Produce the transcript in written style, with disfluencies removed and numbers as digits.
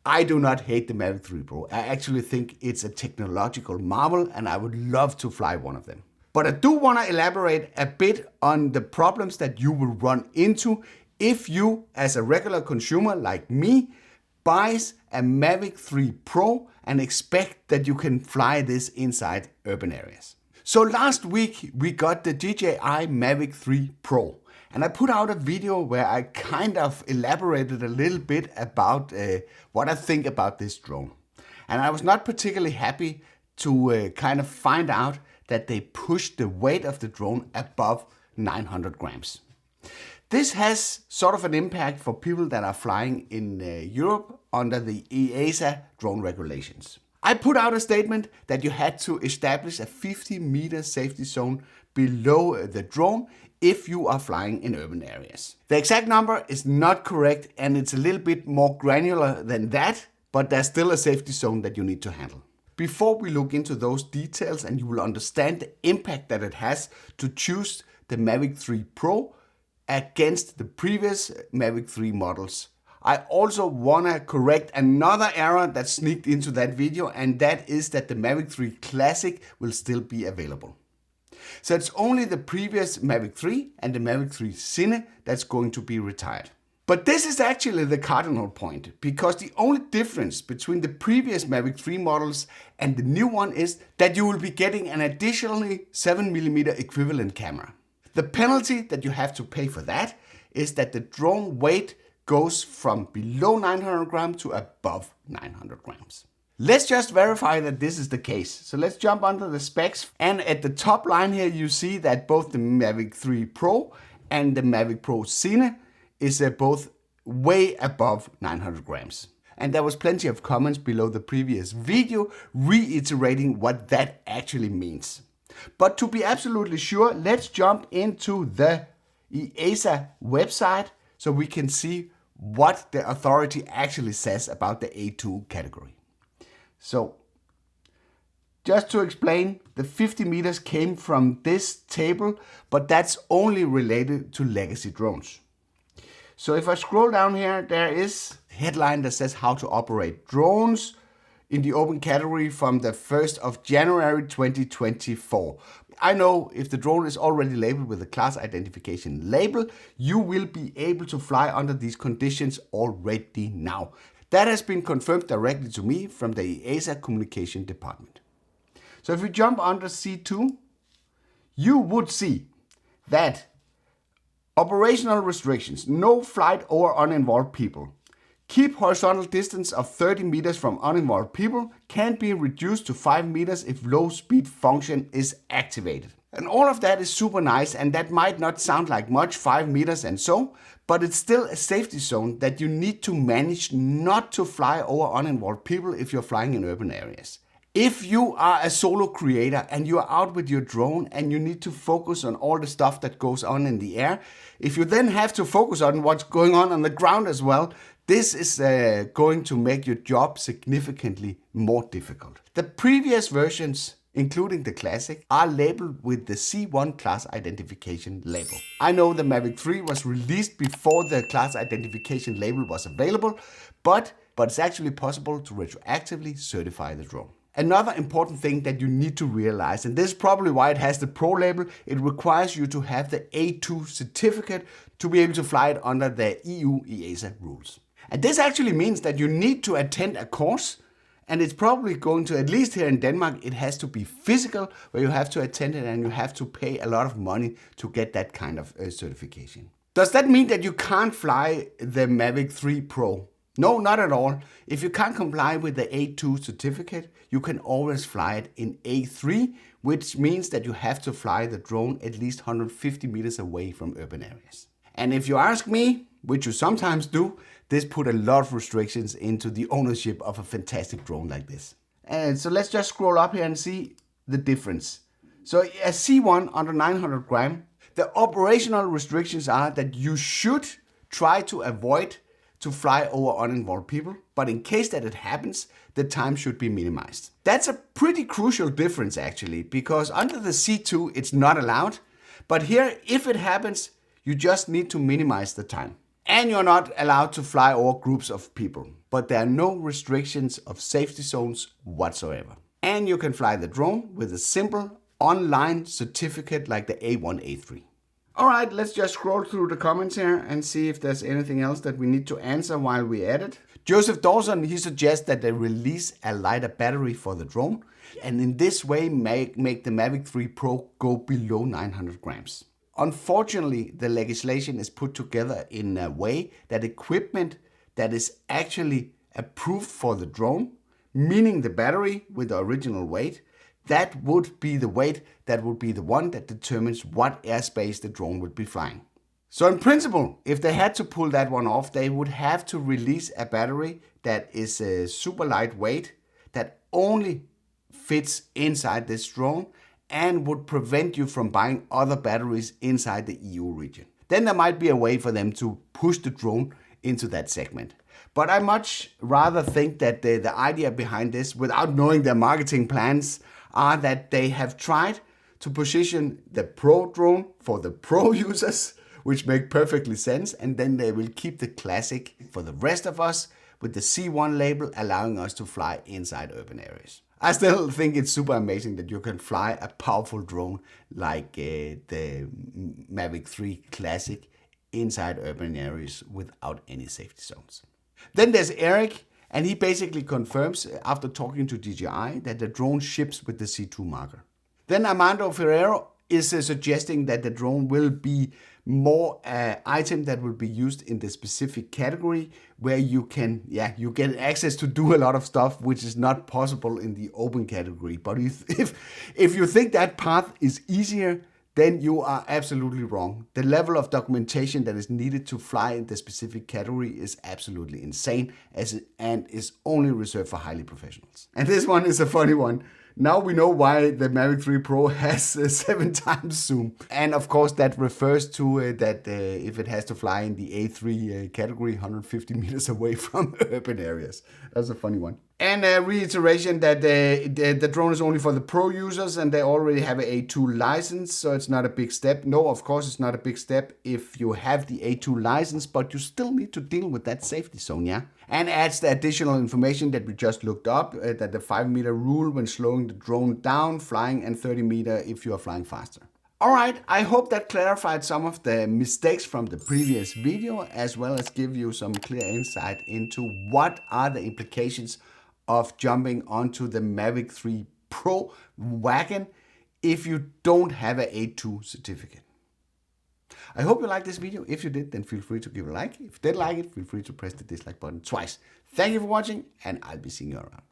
I do not hate the Mavic 3 Pro. I actually think it's a technological marvel and I would love to fly one of them. But I do want to elaborate a bit on the problems that you will run into if you, as a regular consumer like me, buys a Mavic 3 Pro and expect that you can fly this inside urban areas. So last week we got the DJI Mavic 3 Pro. And I put out a video where I kind of elaborated a little bit about what I think about this drone. And I was not particularly happy to kind of find out that they pushed the weight of the drone above 900 grams. This has sort of an impact for people that are flying in Europe under the EASA drone regulations. I put out a statement that you had to establish a 50-meter safety zone below the drone if you are flying in urban areas. The exact number is not correct and it's a little bit more granular than that, but there's still a safety zone that you need to handle. Before we look into those details and you will understand the impact that it has to choose the Mavic 3 Pro against the previous Mavic 3 models, I also want to correct another error that sneaked into that video, and that is that the Mavic 3 Classic will still be available. So it's only the previous Mavic 3 and the Mavic 3 Cine that's going to be retired. But this is actually the cardinal point, because the only difference between the previous Mavic 3 models and the new one is that you will be getting an additionally 7mm equivalent camera. The penalty that you have to pay for that is that the drone weight goes from below 900 grams to above 900 grams. Let's just verify that this is the case. So let's jump under the specs. And at the top line here, you see that both the Mavic 3 Pro and the Mavic Pro Cine is both way above 900 grams. And there was plenty of comments below the previous video reiterating what that actually means. But to be absolutely sure, let's jump into the EASA website so we can see what the authority actually says about the A2 category. So, just to explain, the 50 meters came from this table, but that's only related to legacy drones. So if I scroll down here, there is a headline that says how to operate drones in the open category from the 1st of January 2024. I know if the drone is already labeled with a class identification label, you will be able to fly under these conditions already now. That has been confirmed directly to me from the EASA communication department. So if we jump under C2, you would see that operational restrictions, no flight over uninvolved people. Keep horizontal distance of 30 meters from uninvolved people, can be reduced to 5 meters if low speed function is activated. And all of that is super nice, and that might not sound like much, 5 meters and so, but it's still a safety zone that you need to manage not to fly over uninvolved people if you're flying in urban areas. If you are a solo creator and you are out with your drone and you need to focus on all the stuff that goes on in the air, if you then have to focus on what's going on the ground as well, this is going to make your job significantly more difficult. The previous versions, including the Classic, are labeled with the C1 class identification label. I know the Mavic 3 was released before the class identification label was available, but it's actually possible to retroactively certify the drone. Another important thing that you need to realize, and this is probably why it has the Pro label, it requires you to have the A2 certificate to be able to fly it under the EU EASA rules. And this actually means that you need to attend a course, and it's probably going to, at least here in Denmark, it has to be physical, where you have to attend it and you have to pay a lot of money to get that kind of certification. Does that mean that you can't fly the Mavic 3 Pro? No, not at all. If you can't comply with the A2 certificate, you can always fly it in A3, which means that you have to fly the drone at least 150 meters away from urban areas. And if you ask me, which you sometimes do, this put a lot of restrictions into the ownership of a fantastic drone like this. And so let's just scroll up here and see the difference. So a C1 under 900 gram, the operational restrictions are that you should try to avoid to fly over uninvolved people, but in case that it happens, the time should be minimized. That's a pretty crucial difference actually, because under the C2 it's not allowed, but here if it happens, you just need to minimize the time. And you're not allowed to fly over groups of people. but there are no restrictions of safety zones whatsoever. And you can fly the drone with a simple online certificate like the A1, A3. All right, let's just scroll through the comments here and see if there's anything else that we need to answer while we're at it. Joseph Dawson, he suggests that they release a lighter battery for the drone, and in this way make the Mavic 3 Pro go below 900 grams. Unfortunately, the legislation is put together in a way that equipment that is actually approved for the drone, meaning the battery with the original weight, that would be the weight that would be the one that determines what airspace the drone would be flying. So in principle, if they had to pull that one off, they would have to release a battery that is super lightweight, that only fits inside this drone and would prevent you from buying other batteries inside the EU region. Then there might be a way for them to push the drone into that segment. But I much rather think that the idea behind this, without knowing their marketing plans, are that they have tried to position the Pro drone for the Pro users, which make perfectly sense, and then they will keep the Classic for the rest of us with the C1 label, allowing us to fly inside urban areas. I still think it's super amazing that you can fly a powerful drone like the Mavic 3 Classic inside urban areas without any safety zones. Then there's Eric, and he basically confirms after talking to DJI that the drone ships with the C2 marker. Then Armando Ferrero is suggesting that the drone will be more item that will be used in the specific category where you get access to do a lot of stuff which is not possible in the open category. But if you think that path is easier, then you are absolutely wrong. The level of documentation that is needed to fly in the specific category is absolutely insane and is only reserved for highly professionals. And this one is a funny one. Now we know why the Mavic 3 Pro has 7 times zoom. And of course that refers to that if it has to fly in the A3 category 150 meters away from urban areas. That's a funny one. And a reiteration that the drone is only for the Pro users and they already have an A2 license, so it's not a big step. No, of course it's not a big step if you have the A2 license, but you still need to deal with that safety zone, yeah? And adds the additional information that we just looked up, that the 5-meter rule when slowing the drone down, flying, and 30 meter if you are flying faster. Alright, I hope that clarified some of the mistakes from the previous video, as well as give you some clear insight into what are the implications of jumping onto the Mavic 3 Pro wagon if you don't have an A2 certificate. I hope you liked this video. If you did, then feel free to give it a like. If you didn't like it, feel free to press the dislike button twice. Thank you for watching, and I'll be seeing you around.